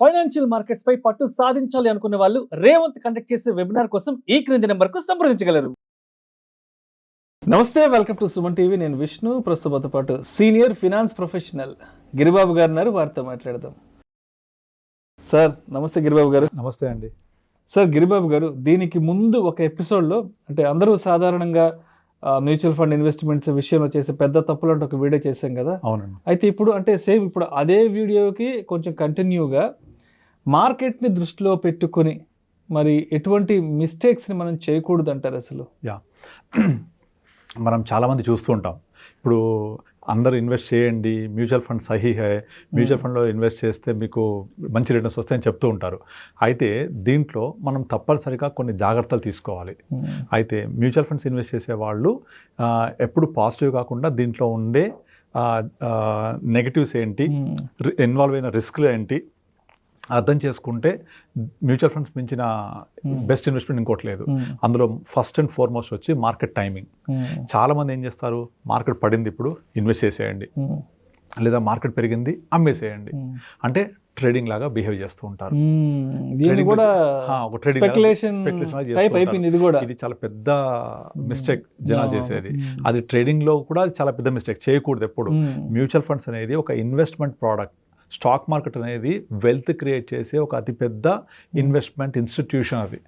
Financial markets పై పట్టు సాధించాలి అనుకునే వాళ్ళు రేవంత్ కండక్ట్ చేసే వెబినార్ కోసం ఈ క్రింది నెంబర్కు సంప్రదించగలరు. నమస్తే, వెల్కమ్ టు సుమన్ టీవీ. నేను విష్ణు. ప్రస్తుతంతో పాటు సీనియర్ ఫినాన్స్ ప్రొఫెషనల్ గిరిబాబు గారు ఉన్నారు. వారితో మాట్లాడదాం. సార్ నమస్తే. గిరిబాబు గారు నమస్తే అండి. సార్, గిరిబాబు గారు, దీనికి ముందు ఒక ఎపిసోడ్లో అంటే అందరూ సాధారణంగా మ్యూచువల్ ఫండ్ ఇన్వెస్ట్మెంట్స్ విషయంలో చేసే పెద్ద తప్పులు అంటే ఒక వీడియో చేశాం కదా. అవునండి. అయితే ఇప్పుడు అంటే సేమ్ ఇప్పుడు అదే వీడియోకి కొంచెం కంటిన్యూగా మార్కెట్ని దృష్టిలో పెట్టుకొని మరి ఎటువంటి మిస్టేక్స్ని మనం చేయకూడదు అంటారు అసలు? మనం చాలామంది చూస్తూ ఉంటాం. ఇప్పుడు అందరూ ఇన్వెస్ట్ చేయండి, mutual fund Sahih high, mutual ఫండ్లో ఇన్వెస్ట్ చేస్తే మీకు మంచి రిటర్న్స్ వస్తాయని చెప్తూ ఉంటారు. అయితే దీంట్లో మనం తప్పనిసరిగా కొన్ని జాగ్రత్తలు తీసుకోవాలి. అయితే మ్యూచువల్ ఫండ్స్ ఇన్వెస్ట్ చేసే వాళ్ళు ఎప్పుడు పాజిటివ్ కాకుండా దీంట్లో ఉండే నెగటివ్స్ ఏంటి, ఇన్వాల్వ్ అయిన రిస్క్లు ఏంటి అర్థం చేసుకుంటే మ్యూచువల్ ఫండ్స్ మించిన బెస్ట్ ఇన్వెస్ట్మెంట్ ఇంకోటి లేదు. అందులో ఫస్ట్ అండ్ ఫార్మోస్ట్ వచ్చి మార్కెట్ టైమింగ్. చాలామంది ఏం చేస్తారు, మార్కెట్ పడింది ఇప్పుడు ఇన్వెస్ట్ చేసేయండి, లేదా మార్కెట్ పెరిగింది అమ్మేసేయండి అంటే ట్రేడింగ్ లాగా బిహేవ్ చేస్తూ ఉంటారు. ఇది చాలా పెద్ద మిస్టేక్ జనాలు చేసేది. అది ట్రేడింగ్ లో కూడా చాలా పెద్ద మిస్టేక్. చేయకూడదు ఎప్పుడు. మ్యూచువల్ ఫండ్స్ అనేది ఒక ఇన్వెస్ట్మెంట్ ప్రోడక్ట్. స్టాక్ మార్కెట్ అనేది వెల్త్ క్రియేట్ చేసే ఒక అతిపెద్ద ఇన్వెస్ట్మెంట్ ఇన్స్టిట్యూషన్. అది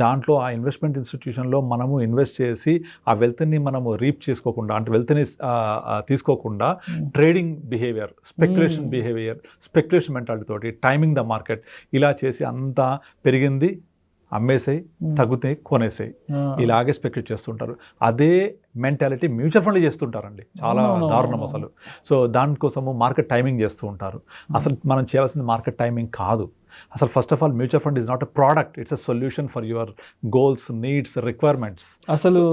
దాంట్లో ఆ ఇన్వెస్ట్మెంట్ ఇన్స్టిట్యూషన్లో మనము ఇన్వెస్ట్ చేసి ఆ వెల్త్ని మనము రీప్ చేసుకోకుండా, అంటే వెల్త్ని తీసుకోకుండా ట్రేడింగ్ బిహేవియర్, స్పెక్యులేషన్ మెంటాలిటీ తోటి టైమింగ్ ద మార్కెట్ ఇలా చేసి అంతా పెరిగింది అమ్మేసాయి, తగ్గుతాయి కొనేసాయి, ఇలాగే స్పెక్యులేట్ చేస్తుంటారు. అదే మెంటాలిటీ మ్యూచువల్ ఫండ్లు చేస్తుంటారండి. చాలా దారుణం అసలు. సో దానికోసము మార్కెట్ టైమింగ్ చేస్తూ ఉంటారు. అసలు మనం చేయాల్సింది మార్కెట్ టైమింగ్ కాదు. అసలు first of all mutual fund is not a product, it's a solution for your goals, needs, requirements. అసలు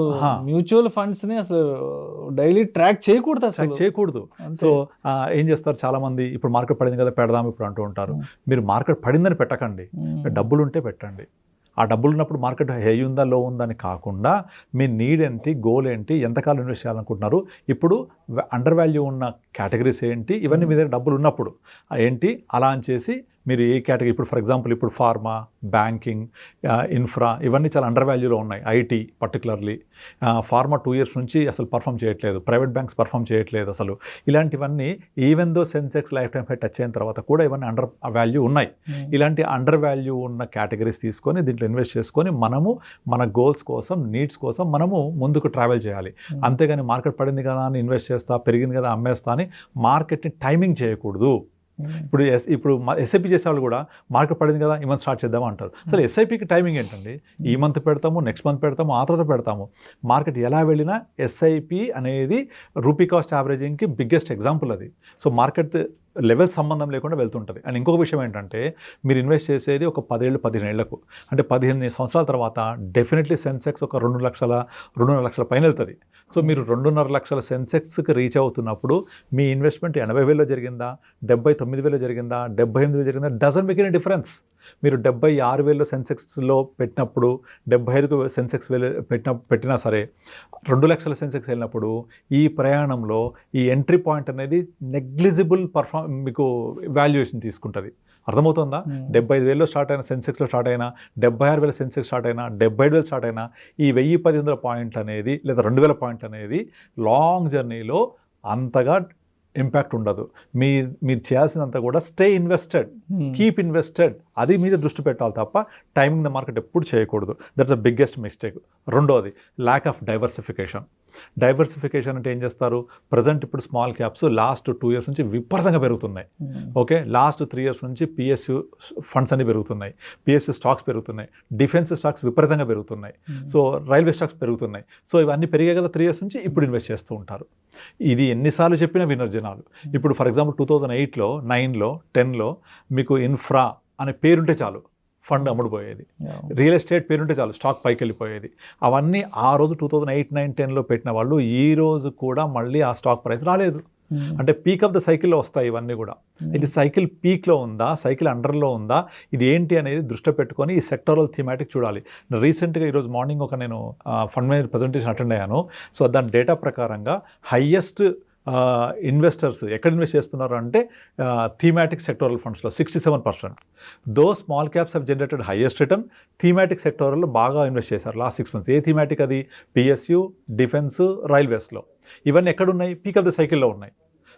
మ్యూచువల్ ఫండ్స్ ని అసలు డైలీ ట్రాక్ చేయకూడదు. సో ఏం చేస్తారు చాలా మంది, ఇప్పుడు మార్కెట్ పడింది కదా పెడదాం ఇప్పుడు అంటూ ఉంటారు. మీరు మార్కెట్ పడిందని పెట్టకండి, డబ్బులు ఉంటే పెట్టండి. ఆ డబ్బులు ఉన్నప్పుడు మార్కెట్ హై ఉందా లో ఉందా అని కాకుండా మీ నీడ్ ఏంటి, గోల్ ఏంటి, ఎంతకాలం ఇన్వెస్ట్ చేయాలనుకుంటున్నారు, ఇప్పుడు అండర్ వాల్యూ ఉన్న కేటగిరీస్ ఏంటి, ఇవన్నీ మీ దగ్గర డబ్బులు ఉన్నప్పుడు ఏంటి అలా అని చేసి మీరు ఏ కేటగిరీ, ఇప్పుడు ఫర్ ఎగ్జాంపుల్ ఇప్పుడు ఫార్మా, బ్యాంకింగ్, ఇన్ఫ్రా ఇవన్నీ చాలా అండర్ వాల్యూలో ఉన్నాయి. ఐటీ పర్టికులర్లీ ఫార్మా 2 years నుంచి అసలు పర్ఫామ్ చేయట్లేదు, ప్రైవేట్ బ్యాంక్స్ పర్ఫామ్ చేయట్లేదు అసలు. ఇలాంటివన్నీ even though Sensex life time high touch అయిన తర్వాత కూడా ఇవన్నీ అండర్ వాల్యూ ఉన్నాయి. ఇలాంటి అండర్ వాల్యూ ఉన్న కేటగిరీస్ తీసుకొని దీంట్లో ఇన్వెస్ట్ చేసుకొని మనము మన గోల్స్ కోసం, నీడ్స్ కోసం మనము ముందుకు ట్రావెల్ చేయాలి. అంతేగాని మార్కెట్ పడింది కదా అని ఇన్వెస్ట్ చేస్తా, పెరిగింది కదా అమ్మేస్తా అని మార్కెట్ని టైమింగ్ చేయకూడదు. ఇప్పుడు ఎస్ఐపి చేసేవాళ్ళు కూడా మార్కెట్ పడింది కదా ఈ మంత్ స్టార్ట్ చేద్దామా అంటారు. అసలు ఎస్ఐపికి టైమింగ్ ఏంటండి? ఈ మంత్ పెడతాము, నెక్స్ట్ మంత్ పెడతాము, ఆ తర్వాత పెడతాము. మార్కెట్ ఎలా వెళ్ళినా ఎస్ఐపి అనేది రూపీ కాస్ట్ యావరేజింగ్కి బిగ్గెస్ట్ ఎగ్జాంపుల్ అది. సో మార్కెట్ లెవెల్ సంబంధం లేకుండా వెళ్తుంటుంది. అండ్ ఇంకొక విషయం ఏంటంటే, మీరు ఇన్వెస్ట్ చేసేది ఒక 10 ఏళ్ళు 15 ఏళ్లకు, అంటే 15 సంవత్సరాల తర్వాత డెఫినెట్లీ సెన్సెక్స్ ఒక 2.5 లక్షల పైన వెళ్తుంది. సో మీరు 2.5 లక్షల సెన్సెక్స్కి రీచ్ అవుతున్నప్పుడు మీ ఇన్వెస్ట్మెంట్ 80,000లో జరిగిందా, 79,000లో జరిగిందా, 78,000 జరిగిందా, డజంట్ మేక్ ఎనీ డిఫరెన్స్. మీరు 76,000 సెన్సెక్స్లో పెట్టినప్పుడు, 75 సెన్సెక్స్ పెట్టినా సరే, 2 లక్షల సెన్సెక్స్ వెళ్ళినప్పుడు ఈ ప్రయాణంలో ఈ ఎంట్రీ పాయింట్ అనేది నెగ్లిజిబుల్ మీకు వాల్యుయేషన్ తీసుకుంటుంది. అర్థమవుతుందా? 75,000లో స్టార్ట్ అయిన సెన్సెక్స్లో స్టార్ట్ అయినా, 76,000 సెన్సెక్స్ స్టార్ట్ అయినా, 75,000 స్టార్ట్ అయినా, ఈ 1,100 పాయింట్లు అనేది లేదా 2,000 పాయింట్లు అనేది లాంగ్ జర్నీలో అంతగా ఇంపాక్ట్ ఉండదు. మీరు చేయాల్సినంత కూడా స్టే ఇన్వెస్టెడ్, కీప్ ఇన్వెస్టెడ్, అది మీద దృష్టి పెట్టాలి తప్ప టైమింగ్ ద మార్కెట్ ఎప్పుడు చేయకూడదు. That's the biggest mistake. రెండోది ల్యాక్ ఆఫ్ డైవర్సిఫికేషన్ అంటే ఏం చేస్తారు, ప్రజెంట్ ఇప్పుడు స్మాల్ క్యాప్స్ లాస్ట్ 2 years నుంచి విపరీతంగా పెరుగుతున్నాయి. ఓకే, లాస్ట్ 3 years నుంచి పిఎస్యు ఫండ్స్ అన్ని పెరుగుతున్నాయి, పిఎస్యు స్టాక్స్ పెరుగుతున్నాయి, డిఫెన్స్ స్టాక్స్ విపరీతంగా పెరుగుతున్నాయి, సో రైల్వే స్టాక్స్ పెరుగుతున్నాయి. సో ఇవన్నీ పెరిగాయి కదా 3 years నుంచి, ఇప్పుడు ఇన్వెస్ట్ చేస్తూ ఉంటారు. ఇది ఎన్నిసార్లు చెప్పినా వినరు జనాలు. ఇప్పుడు ఫర్ ఎగ్జాంపుల్ 2008లో 9లో 10లో మీకు ఇన్ఫ్రా అనే పేరుంటే చాలు ఫండ్ అమ్ముడుపోయేది, రియల్ ఎస్టేట్ పేరుంటే చాలు స్టాక్ పైకి వెళ్ళిపోయేది. అవన్నీ ఆ రోజు 2008, 9, 10లో పెట్టిన వాళ్ళు ఈ రోజు కూడా మళ్ళీ ఆ స్టాక్ ప్రైస్ రాలేదు. అంటే పీక్ ఆఫ్ ద సైకిల్లో వస్తాయి ఇవన్నీ కూడా. ఇది సైకిల్ పీక్లో ఉందా, సైకిల్ అండర్లో ఉందా, ఇది ఏంటి అనేది దృష్టి పెట్టుకొని ఈ సెక్టరల్ థీమాటిక్ చూడాలి. రీసెంట్గా ఈరోజు మార్నింగ్ నేను ఫండ్ మేనేజర్ ప్రజెంటేషన్ అటెండ్ అయ్యాను. సో దాని డేటా ప్రకారంగా హయ్యెస్ట్ ఇన్వెస్టర్స్ ఎక్కడ ఇన్వెస్ట్ చేస్తున్నారు అంటే థీమాటిక్ సెక్టోరల్ ఫండ్స్లో 67%. Though small caps have generated highest return. Thematic సెక్టోరల్లో బాగా ఇన్వెస్ట్ చేశారు లాస్ట్ 6 months. ఏ థీమాటిక్ అది? పిఎస్యు, డిఫెన్స్, రైల్వేస్లో. ఇవన్నీ ఎక్కడున్నాయి? పీక్ ఆఫ్ ద సైకిల్లో ఉన్నాయి.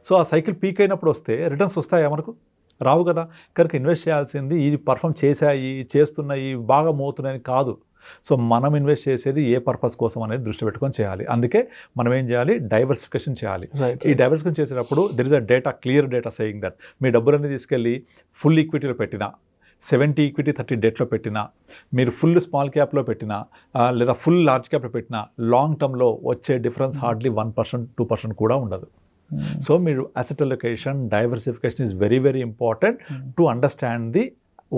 సో ఆ సైకిల్ పీక్ అయినప్పుడు వస్తే రిటర్న్స్ వస్తాయా మనకు? రావు కదా. కనుక ఇన్వెస్ట్ చేయాల్సింది ఇది పర్ఫామ్ చేశాయి, చేస్తున్నాయి, బాగా మోతున్నాయని కాదు. సో మనం ఇన్వెస్ట్ చేసేది ఏ పర్పస్ కోసం అనేది దృష్టి పెట్టుకొని చేయాలి. అందుకే మనం ఏం చేయాలి? డైవర్సిఫికేషన్ చేయాలి. ఈ డైవర్సిఫికేషన్ చేసేటప్పుడు there is a data, clear data saying that మీ డబ్బులన్నీ తీసుకెళ్ళి ఫుల్ ఈక్విటీలో పెట్టినా, 70 ఈక్విటీ 30 డెట్లో పెట్టినా, మీరు ఫుల్ స్మాల్ క్యాప్లో పెట్టినా, లేదా ఫుల్ లార్జ్ క్యాప్లో పెట్టినా, లాంగ్ టర్మ్లో వచ్చే డిఫరెన్స్ హార్డ్లీ 1%, 2% కూడా ఉండదు. సో మీరు asset allocation, diversification is very very important to understand the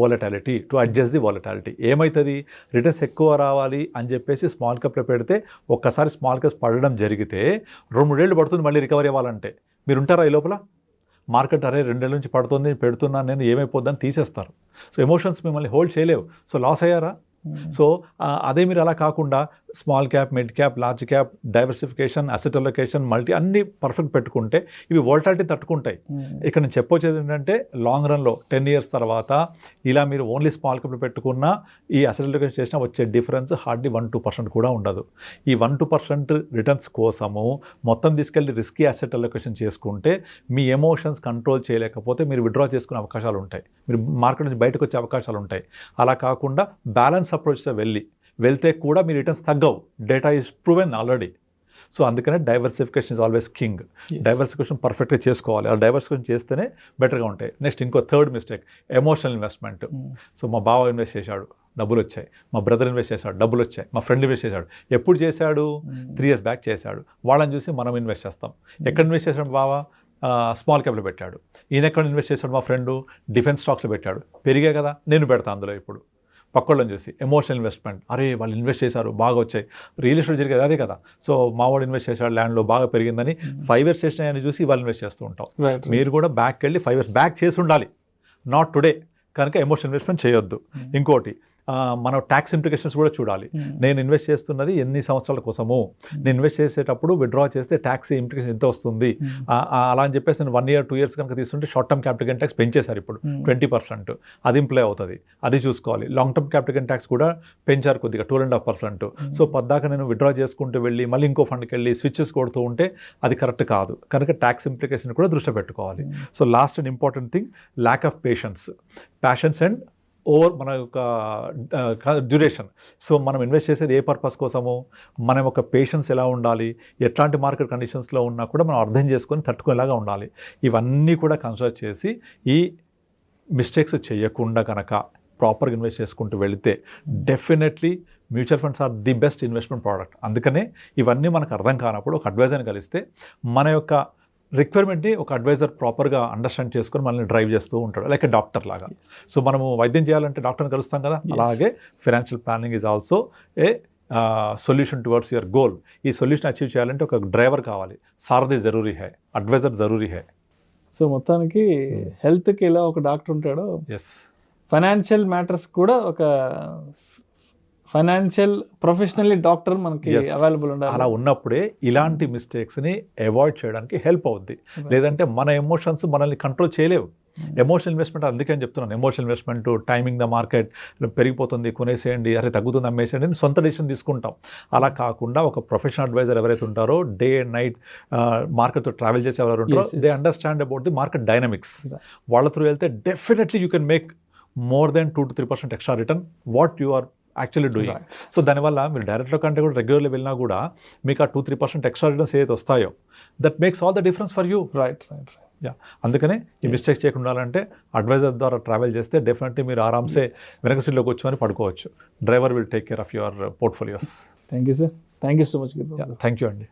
volatility, to adjust the volatility. ఏమవుతుంది? రిటర్న్స్ ఎక్కువ రావాలి అని చెప్పేసి స్మాల్ క్యాప్లో పెడితే ఒక్కసారి స్మాల్ క్యాప్స్ పడడం జరిగితే 2-3 ఏళ్ళు పడుతుంది మళ్ళీ రికవరీ అవ్వాలంటే. మీరు ఉంటారా ఈ లోపల? మార్కెట్ అరే 2 ఏళ్ళ నుంచి పడుతుంది, పెడుతున్నాను నేను, ఏమైపోద్దని తీసేస్తారు. సో ఎమోషన్స్ మిమ్మల్ని హోల్డ్ చేయలేవు. సో లాస్ అయ్యారా? సో అదే మీరు అలా కాకుండా small cap, mid cap, large cap, diversification, asset allocation, multi అన్నీ పర్ఫెక్ట్ పెట్టుకుంటే ఇవి వోల్టాలిటీ తట్టుకుంటాయి. ఇక్కడ నేను చెప్పొచ్చేది ఏంటంటే లాంగ్ రన్లో 10 years తర్వాత ఇలా మీరు ఓన్లీ స్మాల్ క్యాప్లో పెట్టుకున్న ఈ అసెట్ అలొకేషన్ చేసినా వచ్చే డిఫరెన్స్ హార్డ్లీ 1-2% కూడా ఉండదు. ఈ 1-2% రిటర్న్స్ కోసము మొత్తం తీసుకెళ్ళి రిస్కీ అసెట్ అలొకేషన్ చేసుకుంటే మీ ఎమోషన్స్ కంట్రోల్ చేయలేకపోతే మీరు విత్డ్రా చేసుకునే అవకాశాలు ఉంటాయి, మీరు మార్కెట్ నుంచి బయటకు వచ్చే అవకాశాలు ఉంటాయి. అలా కాకుండా బ్యాలెన్స్ అప్రోచ్తో వెళ్తే కూడా మీ రిటర్న్స్ తగ్గవు. Data is proven already. So అందుకనే diversification is always king. Diversification పర్ఫెక్ట్గా చేసుకోవాలి. ఆ డైవర్సిఫికేషన్ చేస్తేనే బెటర్గా ఉంటాయి. నెక్స్ట్ ఇంకో third mistake, emotional investment. So మా బావ ఇన్వెస్ట్ చేశాడు, డబ్బులు వచ్చాయి. మా బ్రదర్ ఇన్వెస్ట్ చేశాడు, డబ్బులు వచ్చాయి. మా ఫ్రెండ్ ఇన్వెస్ట్ చేశాడు. ఎప్పుడు చేశాడు? 3 years బ్యాక్ చేశాడు. వాళ్ళని చూసి మనం ఇన్వెస్ట్ చేస్తాం. ఎక్కడ ఇన్వెస్ట్ చేశాడు బావ? స్మాల్ క్యాప్లో పెట్టాడు. ఈయన ఎక్కడ ఇన్వెస్ట్ చేశాడు? మా ఫ్రెండు డిఫెన్స్ స్టాక్స్లో పెట్టాడు. పెరిగే కదా, నేను పెడతాను అందులో. ఇప్పుడు పక్కోళ్ళని చూసి ఎమోషనల్ ఇన్వెస్ట్మెంట్, అరే వాళ్ళు ఇన్వెస్ట్ చేశారు బాగా వచ్చాయి. రియల్ ఎస్టేట్ జరిగేది అదే కదా. సో మావాడు ఇన్వెస్ట్ చేశాడు, ల్యాండ్లో బాగా పెరిగిందని 5 years చేసినాయని చూసి వాళ్ళు ఇన్వెస్ట్ చేస్తూ ఉంటాం. మీరు కూడా బ్యాక్ వెళ్ళి 5 years బ్యాక్ చేసి ఉండాలి, నాట్ టుడే. కనుక ఎమోషనల్ ఇన్వెస్ట్మెంట్ చేయొద్దు. ఇంకోటి, మనం ట్యాక్స్ ఇంప్లికేషన్స్ కూడా చూడాలి. నేను ఇన్వెస్ట్ చేస్తున్నది ఎన్ని సంవత్సరాల కోసము, నేను ఇన్వెస్ట్ చేసేటప్పుడు విత్డ్రా చేస్తే ట్యాక్స్ ఇంప్లికేషన్ ఎంత వస్తుంది, అలా అని చెప్పేసి నేను 1 year 2 years కనుక తీసుకుంటే short term capital gain tax పెంచేశారు ఇప్పుడు 20%, అది ఇంప్లై అవుతుంది, అది చూసుకోవాలి. Long term capital gain tax కూడా పెంచారు కొద్దిగా 2.5%. సో పద్దాక నేను విత్డ్రా చేసుకుంటూ వెళ్ళి మళ్ళీ ఇంకో ఫండ్కి వెళ్ళి స్విచ్చెస్ కొడుతూ ఉంటే అది కరెక్ట్ కాదు. కనుక ట్యాక్స్ ఇంప్లికేషన్ కూడా దృష్టి పెట్టుకోవాలి. So last and important thing, lack of passions and over మన యొక్క డ్యూరేషన్. సో మనం ఇన్వెస్ట్ చేసేది ఏ పర్పస్ కోసము, మన యొక్క పేషెన్స్ ఎలా ఉండాలి, ఎట్లాంటి మార్కెట్ కండిషన్స్లో ఉన్నా కూడా మనం అర్థం చేసుకొని తట్టుకునేలాగా ఉండాలి. ఇవన్నీ కూడా కన్సిడర్ చేసి ఈ మిస్టేక్స్ చేయకుండా కనుక ప్రాపర్గా ఇన్వెస్ట్ చేసుకుంటూ వెళితే definitely mutual funds are the best investment product. అందుకనే ఇవన్నీ మనకు అర్థం కానప్పుడు ఒక అడ్వైజర్ని కలిస్తే మన యొక్క రిక్వైర్మెంట్ని ఒక అడ్వైజర్ ప్రాపర్గా అండర్స్టాండ్ చేసుకొని మనల్ని డ్రైవ్ చేస్తూ ఉంటాడు, లైక్ ఎ డాక్టర్ లాగా. సో మనము వైద్యం చేయాలంటే డాక్టర్ని కలుస్తాం కదా, అలాగే financial planning is also a solution towards your goal. ఈ సొల్యూషన్ అచీవ్ చేయాలంటే ఒక డ్రైవర్ కావాలి, సారథి జరూరీ హై, అడ్వైజర్ జరూరీ హై. సో మొత్తానికి హెల్త్కి ఎలా ఒక డాక్టర్ ఉంటాడో, ఎస్, ఫైనాన్షియల్ మ్యాటర్స్ కూడా ఒక ఫైనాన్షియల్ ప్రొఫెషనల్లీ డాక్టర్ మనకి అవైలబుల్ ఉండాలి. అలా ఉన్నప్పుడే ఇలాంటి మిస్టేక్స్ని అవాయిడ్ చేయడానికి హెల్ప్ అవుద్ది. లేదంటే మన ఎమోషన్స్ మనల్ని కంట్రోల్ చేయలేవు. ఎమోషనల్ ఇన్వెస్ట్మెంట్ అందుకే అని చెప్తున్నాను, emotional investment, timing the market, పెరిగిపోతుంది కొనేసేయండి, అరే తగ్గుతుంది అమ్మేసేయండి అని సొంత డిసిషన్ తీసుకుంటాం. అలా కాకుండా ఒక ప్రొఫెషనల్ అడ్వైజర్ ఎవరైతే ఉంటారో, డే అండ్ నైట్ మార్కెట్తో ట్రావెల్ చేసే ఎవరు ఉంటారో, they understand about the market dynamics. వాళ్ళ త్రూ వెళ్తే definitely you can make more than 2 to 3% extra return what you are actually doing. So దానివల్ల మీరు డైరెక్ట్లో కంటే కూడా రెగ్యులర్లీ వెళ్ళినా కూడా మీకు ఆ 2-3% ఎక్స్ట్రా రిటర్న్స్ ఏదైతే వస్తాయో that makes all the difference for you. Right. Yeah, అందుకనే ఈ మిస్టేక్స్ చేయకుండా ఉండాలంటే అడ్వైజర్ ద్వారా ట్రావెల్ చేస్తే డెఫినెట్లీ మీరు ఆరామ్సే వెనక సీట్లో కూర్చొని పడుకోవచ్చు. Driver will take care of your portfolios. Thank you sir, thank you so much. Thank you అండి.